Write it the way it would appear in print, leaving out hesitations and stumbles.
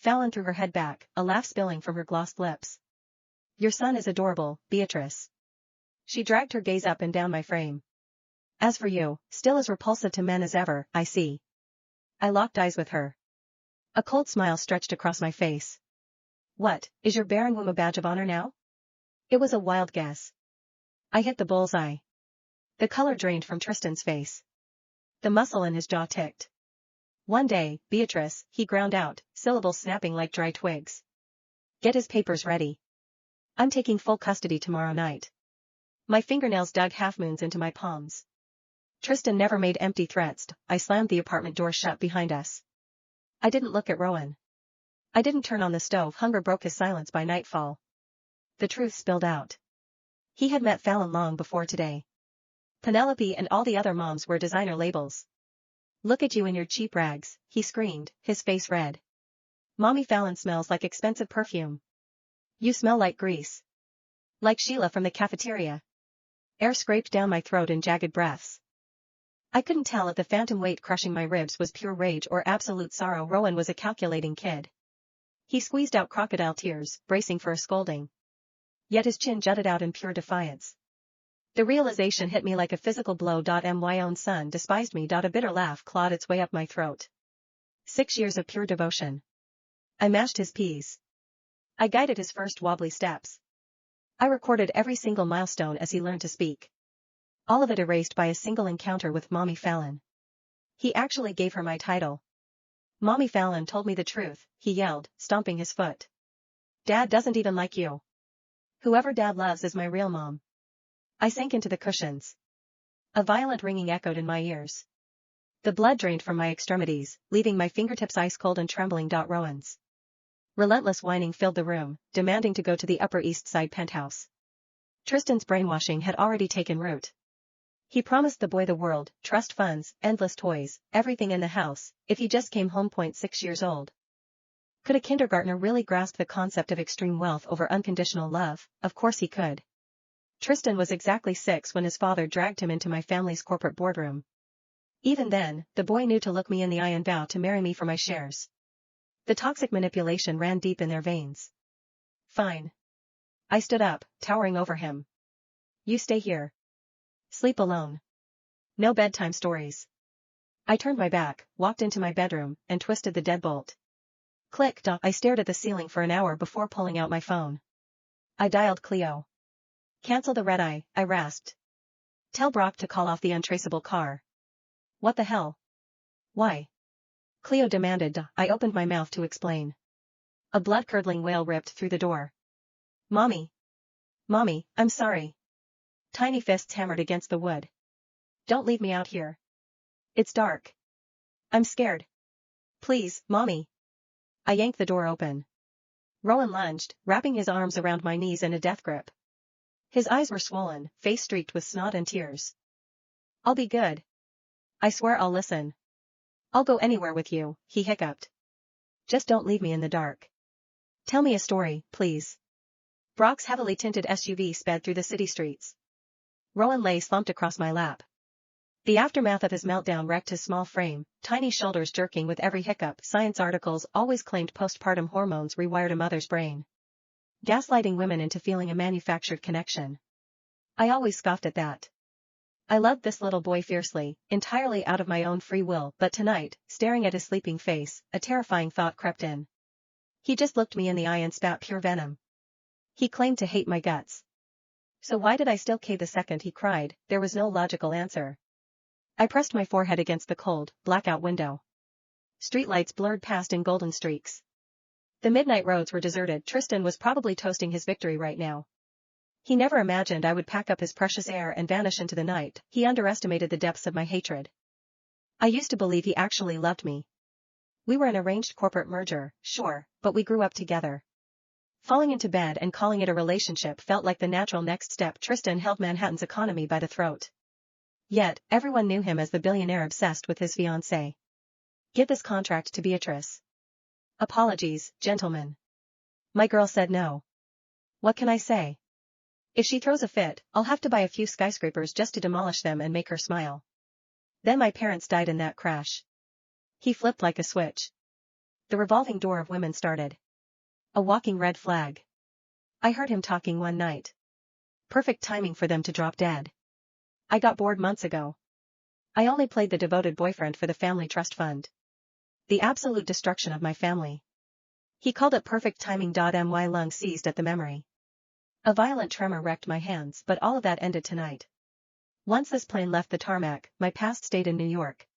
Fallon threw her head back, a laugh spilling from her glossed lips. Your son is adorable, Beatrice. She dragged her gaze up and down my frame. As for you, still as repulsive to men as ever, I see. I locked eyes with her. A cold smile stretched across my face. What, is your bearing womb a badge of honor now? It was a wild guess. I hit the bullseye. The color drained from Tristan's face. The muscle in his jaw ticked. One day, Beatrice, he ground out, syllables snapping like dry twigs. Get his papers ready. I'm taking full custody tomorrow night. My fingernails dug half-moons into my palms. Tristan never made empty threats. I slammed the apartment door shut behind us. I didn't look at Rowan. I didn't turn on the stove. Hunger broke his silence by nightfall. The truth spilled out. He had met Fallon long before today. Penelope and all the other moms were designer labels. Look at you in your cheap rags, he screamed, his face red. Mommy Fallon smells like expensive perfume. You smell like grease. Like Sheila from the cafeteria. Air scraped down my throat in jagged breaths. I couldn't tell if the phantom weight crushing my ribs was pure rage or absolute sorrow. Rowan was a calculating kid. He squeezed out crocodile tears, bracing for a scolding. Yet his chin jutted out in pure defiance. The realization hit me like a physical blow. My own son despised me. A bitter laugh clawed its way up my throat. 6 years of pure devotion. I mashed his peas. I guided his first wobbly steps. I recorded every single milestone as he learned to speak. All of it erased by a single encounter with Mommy Fallon. He actually gave her my title. Mommy Fallon told me the truth, he yelled, stomping his foot. Dad doesn't even like you. Whoever Dad loves is my real mom. I sank into the cushions. A violent ringing echoed in my ears. The blood drained from my extremities, leaving my fingertips ice cold and trembling. Rowan's relentless whining filled the room, demanding to go to the Upper East Side penthouse. Tristan's brainwashing had already taken root. He promised the boy the world, trust funds, endless toys, everything in the house, if he just came home. 6 years old. Could a kindergartner really grasp the concept of extreme wealth over unconditional love? Of course he could. Tristan was exactly 6 when his father dragged him into my family's corporate boardroom. Even then, the boy knew to look me in the eye and vow to marry me for my shares. The toxic manipulation ran deep in their veins. Fine. I stood up, towering over him. You stay here. Sleep alone. No bedtime stories. I turned my back, walked into my bedroom, and twisted the deadbolt. Click. I stared at the ceiling for an hour before pulling out my phone. I dialed Cleo. Cancel the red-eye, I rasped. Tell Brock to call off the untraceable car. What the hell? Why? Cleo demanded. I opened my mouth to explain. A blood-curdling wail ripped through the door. Mommy. Mommy, I'm sorry. Tiny fists hammered against the wood. Don't leave me out here. It's dark. I'm scared. Please, Mommy. I yanked the door open. Rowan lunged, wrapping his arms around my knees in a death grip. His eyes were swollen, face streaked with snot and tears. I'll be good. I swear I'll listen. I'll go anywhere with you, he hiccuped. Just don't leave me in the dark. Tell me a story, please. Brock's heavily tinted SUV sped through the city streets. Rowan lay slumped across my lap. The aftermath of his meltdown wrecked his small frame, tiny shoulders jerking with every hiccup. Science articles always claimed postpartum hormones rewired a mother's brain, gaslighting women into feeling a manufactured connection. I always scoffed at that. I loved this little boy fiercely, entirely out of my own free will, but tonight, staring at his sleeping face, a terrifying thought crept in. He just looked me in the eye and spat pure venom. He claimed to hate my guts. So why did I still care the second he cried? There was no logical answer. I pressed my forehead against the cold, blackout window. Streetlights blurred past in golden streaks. The midnight roads were deserted. Tristan was probably toasting his victory right now. He never imagined I would pack up his precious Heir and vanish into the night. He underestimated the depths of my hatred. I used to believe he actually loved me. We were an arranged corporate merger, sure, but we grew up together. Falling into bed and calling it a relationship felt like the natural next step. Tristan held Manhattan's economy by the throat. Yet, everyone knew him as the billionaire obsessed with his fiancée. Give this contract to Beatrice. Apologies, gentlemen. My girl said no. What can I say? If she throws a fit, I'll have to buy a few skyscrapers just to demolish them and make her smile. Then my parents died in that crash. He flipped like a switch. The revolving door of women started. A walking red flag. I heard him talking one night. Perfect timing for them to drop dead. I got bored months ago. I only played the devoted boyfriend for the family trust fund. The absolute destruction of my family. He called it perfect timing. My lung seized at the memory. A violent tremor wrecked my hands, but all of that ended tonight. Once this plane left the tarmac, my past stayed in New York.